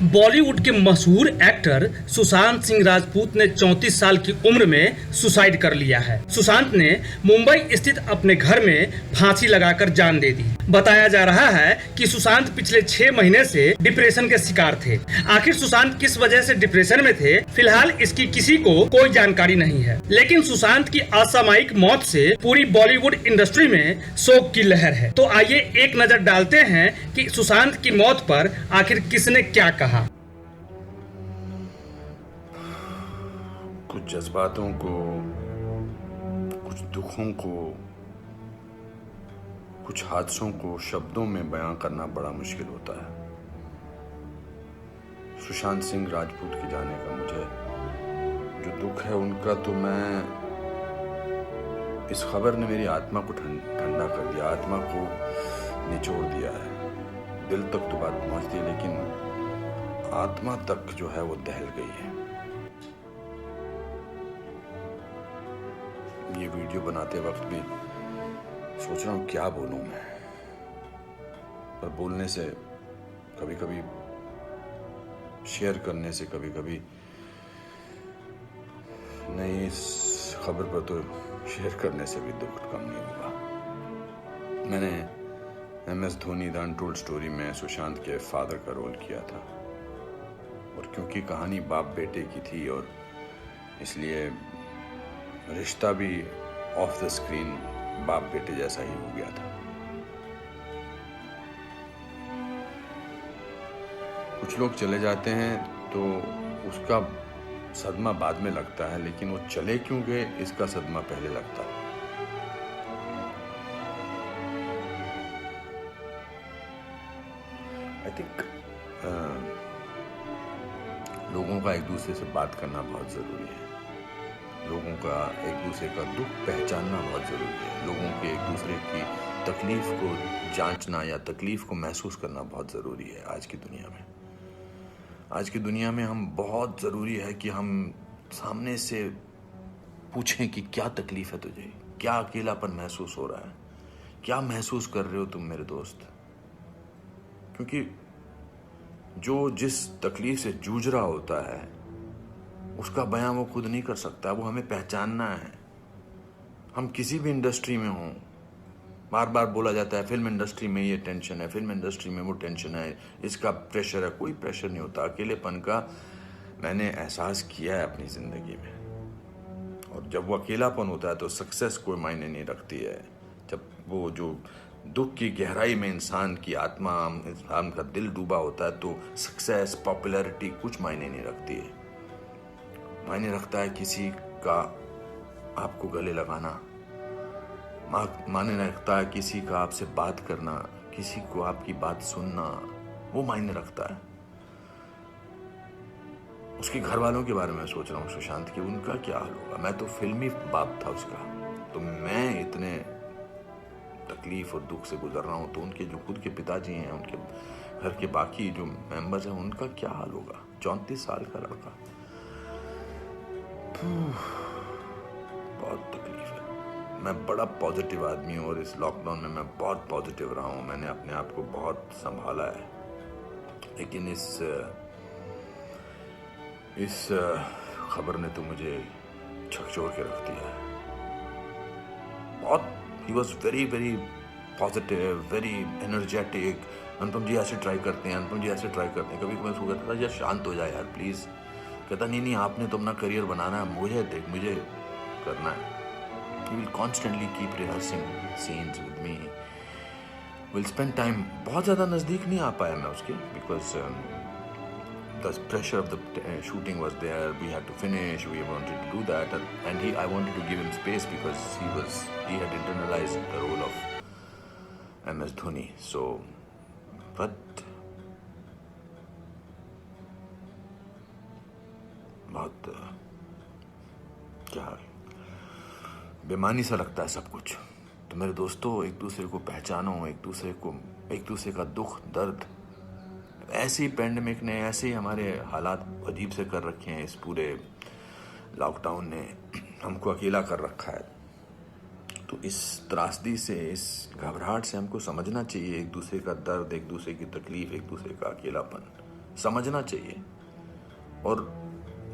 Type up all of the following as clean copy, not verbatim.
बॉलीवुड के मशहूर एक्टर सुशांत सिंह राजपूत ने 34 साल की उम्र में सुसाइड कर लिया है। सुशांत ने मुंबई स्थित अपने घर में फांसी लगाकर जान दे दी। बताया जा रहा है कि सुशांत पिछले 6 महीने से डिप्रेशन के शिकार थे। आखिर सुशांत किस वजह से डिप्रेशन में थे, फिलहाल इसकी किसी को कोई जानकारी नहीं है। लेकिन सुशांत की असामयिक मौत से पूरी बॉलीवुड इंडस्ट्री में शोक की लहर है। तो आइए एक नजर डालते हैं कि सुशांत की मौत पर आखिर किसने क्या कहा। कुछ जज्बातों को, कुछ दुखों को, कुछ हादसों को शब्दों में बयां करना बड़ा मुश्किल होता है। सुशांत सिंह राजपूत के जाने का मुझे जो दुख है उनका, तो मैं इस खबर ने मेरी आत्मा को ठंडा कर दिया, आत्मा को निचोड़ दिया है। दिल तक तो बात पहुंचती है, लेकिन आत्मा तक जो है वो दहल गई है। ये वीडियो बनाते वक्त भी सोच रहा हूं क्या बोलूं मैं, पर बोलने से कभी कभी, शेयर करने से कभी कभी नहीं, इस खबर पर तो शेयर करने से भी दुख कम नहीं होगा। मैंने MS Dhoni the untold story में सुशांत के फादर का रोल किया था, और क्योंकि कहानी बाप बेटे की थी और इसलिए रिश्ता भी ऑफ द स्क्रीन बाप बेटे जैसा ही हो गया था। कुछ लोग चले जाते हैं तो उसका सदमा बाद में लगता है, लेकिन वो चले क्यों गए इसका सदमा पहले लगता है। आई थिंक लोगों का एक दूसरे से बात करना बहुत ज़रूरी है। लोगों का एक दूसरे का दुख पहचानना बहुत ज़रूरी है। लोगों के एक दूसरे की तकलीफ़ को जांचना या तकलीफ़ को महसूस करना बहुत ज़रूरी है आज की दुनिया में। आज की दुनिया में हम बहुत ज़रूरी है कि हम सामने से पूछें कि क्या तकलीफ़ है तुझे, क्या अकेलापन महसूस हो रहा है, क्या महसूस कर रहे हो तुम मेरे दोस्त। क्योंकि जो जिस तकलीफ से जूझ रहा होता है उसका बयां वो खुद नहीं कर सकता, वो हमें पहचानना है। हम किसी भी इंडस्ट्री में हों, बार बार बोला जाता है फिल्म इंडस्ट्री में ये टेंशन है, फिल्म इंडस्ट्री में वो टेंशन है, इसका प्रेशर है। कोई प्रेशर नहीं होता। अकेलेपन का मैंने एहसास किया है अपनी ज़िंदगी में, और जब वो अकेलापन होता है तो सक्सेस कोई मायने नहीं रखती है। जब वो जो दुख की गहराई में इंसान की आत्मा, इंसान का दिल डूबा होता है, तो सक्सेस, पॉपुलैरिटी कुछ मायने नहीं रखती है। मायने रखता है किसी का आपको गले लगाना, मायने रखता है किसी का आपसे बात करना, किसी को आपकी बात सुनना, वो मायने रखता है। उसके घर वालों के बारे में सोच रहा हूँ सुशांत की, उनका क्या हाल होगा। मैं तो फिल्मी बाप था उसका, तो मैं इतने तकलीफ और दुख से गुजर रहा हूँ, तो उनके जो खुद के पिताजी हैं, उनके घर के बाकी जो मेंबर्स हैं, उनका क्या हाल होगा। 34 साल का लड़का, बहुत तकलीफ है। मैं बड़ा पॉजिटिव आदमी हूँ और इस लॉकडाउन में मैं बहुत पॉजिटिव रहा हूँ। मैंने अपने आप को बहुत संभाला है, लेकिन इस खबर ने तो मुझे झकझोर के रख दिया है। बहुत He was very positive, very energetic. अनुपम जी ऐसे ट्राई करते हैं, अनुपम जी ऐसे ट्राई करते हैं। कभी मैं उसको कहता था यार शांत हो जाए यार प्लीज़। कहता नहीं आपने तो अपना करियर बनाना है, मुझे करना है। He will constantly keep rehearsing scenes with me. We'll spend time. बहुत ज़्यादा नज़दीक नहीं आ पाया मैं उसके, because the pressure of the shooting was there. We had to finish. We wanted to do that, and I wanted to give him space because he had internalized the role of MS Dhoni. So, but बहुत क्या बेमानी सा लगता है सब कुछ। तो मेरे दोस्तों, एक दूसरे को पहचानो, एक दूसरे का दुख दर्द। ऐसे ही पैंडेमिक ने, ऐसे ही हमारे हालात अजीब से कर रखे हैं। इस पूरे लॉकडाउन ने हमको अकेला कर रखा है। तो इस त्रासदी से, इस घबराहट से हमको समझना चाहिए एक दूसरे का दर्द, एक दूसरे की तकलीफ, एक दूसरे का अकेलापन समझना चाहिए और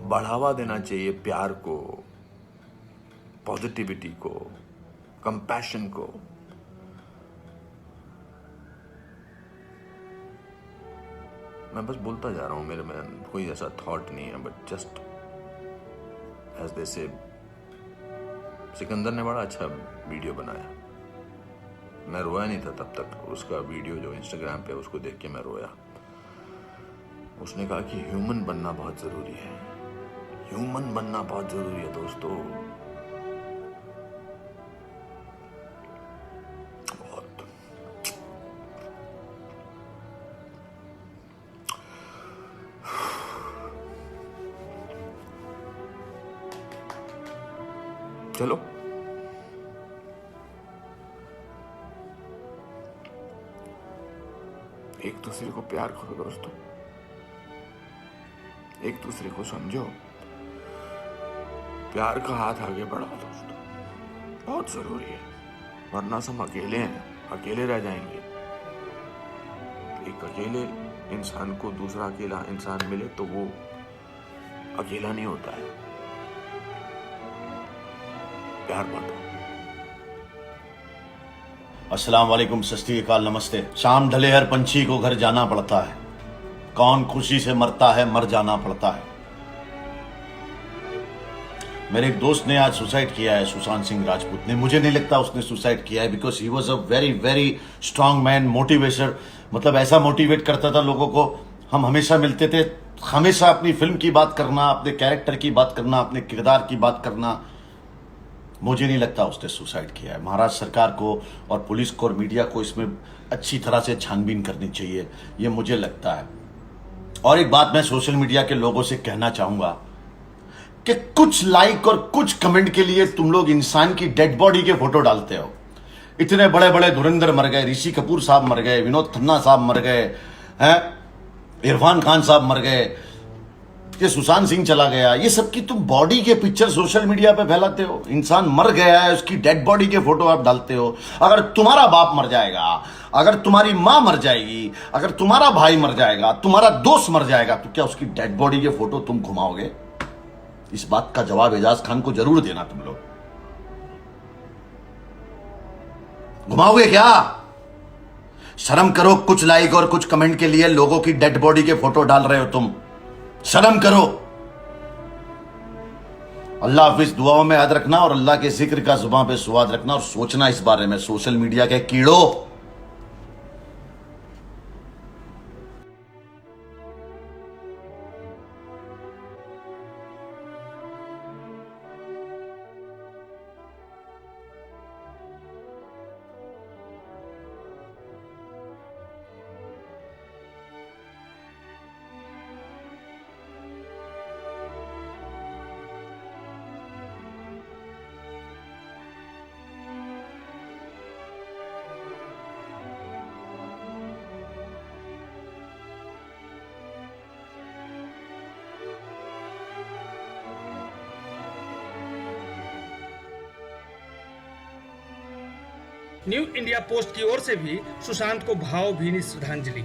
बढ़ावा देना चाहिए प्यार को, पॉजिटिविटी को, कंपैशन को। मैं बस बोलता जा रहा हूं, मेरे में कोई ऐसा थॉट नहीं है, बट जस्ट एज दे से सिकंदर ने बड़ा अच्छा वीडियो बनाया। मैं रोया नहीं था तब तक, उसका वीडियो जो इंस्टाग्राम पे उसको देख के मैं रोया। उसने कहा कि ह्यूमन बनना बहुत जरूरी है, ह्यूमन बनना बहुत जरूरी है दोस्तों। बहुत चलो एक दूसरे को प्यार करो दोस्तों, एक दूसरे को समझो, प्यार का हाथ आगे बढ़ाओ दोस्तों, बहुत जरूरी है। वरना हम अकेले हैं, अकेले रह जाएंगे। एक अकेले इंसान को दूसरा अकेला इंसान मिले तो वो अकेला नहीं होता है। प्यार बांटो। अस्सलाम वालेकुम, सत श्री अकाल, नमस्ते। शाम ढले हर पंछी को घर जाना पड़ता है, कौन खुशी से मरता है मर जाना पड़ता है। मेरे एक दोस्त ने आज सुसाइड किया है, सुशांत सिंह राजपूत ने। मुझे नहीं लगता उसने सुसाइड किया है, because he was a very very strong man, motivator. मतलब ऐसा मोटिवेट करता था लोगों को। हम हमेशा मिलते थे, हमेशा अपनी फिल्म की बात करना, अपने कैरेक्टर की बात करना, अपने किरदार की बात करना। मुझे नहीं लगता उसने सुसाइड किया है। महाराष्ट्र सरकार को और पुलिस को और मीडिया को इसमें अच्छी तरह से छानबीन करनी चाहिए, ये मुझे लगता है। और एक बात मैं सोशल मीडिया के लोगों से कहना चाहूंगा कि कुछ लाइक और कुछ कमेंट के लिए तुम लोग इंसान की डेड बॉडी के फोटो डालते हो। इतने बड़े बड़े धुरंधर मर गए, ऋषि कपूर साहब मर गए, विनोद खन्ना साहब मर गए हैं, इरफान खान साहब मर गए, ये सुशांत सिंह चला गया। ये सब की तुम बॉडी के पिक्चर सोशल मीडिया पे फैलाते हो। इंसान मर गया है, उसकी डेड बॉडी के फोटो आप डालते हो। अगर तुम्हारा बाप मर जाएगा, अगर तुम्हारी मां मर जाएगी, अगर तुम्हारा भाई मर जाएगा, तुम्हारा दोस्त मर जाएगा, तो क्या उसकी डेड बॉडी के फोटो तुम घुमाओगे? इस बात का जवाब एजाज खान को जरूर देना। तुम लोग घुमाओगे क्या? शर्म करो। कुछ लाइक और कुछ कमेंट के लिए लोगों की डेड बॉडी के फोटो डाल रहे हो तुम। शर्म करो। अल्लाह हाफिज। दुआओं में याद रखना और अल्लाह के जिक्र का जुबान पे स्वाद रखना और सोचना इस बारे में, सोशल मीडिया के कीड़ों। न्यू इंडिया पोस्ट की ओर से भी सुशांत को भावभीनी श्रद्धांजलि।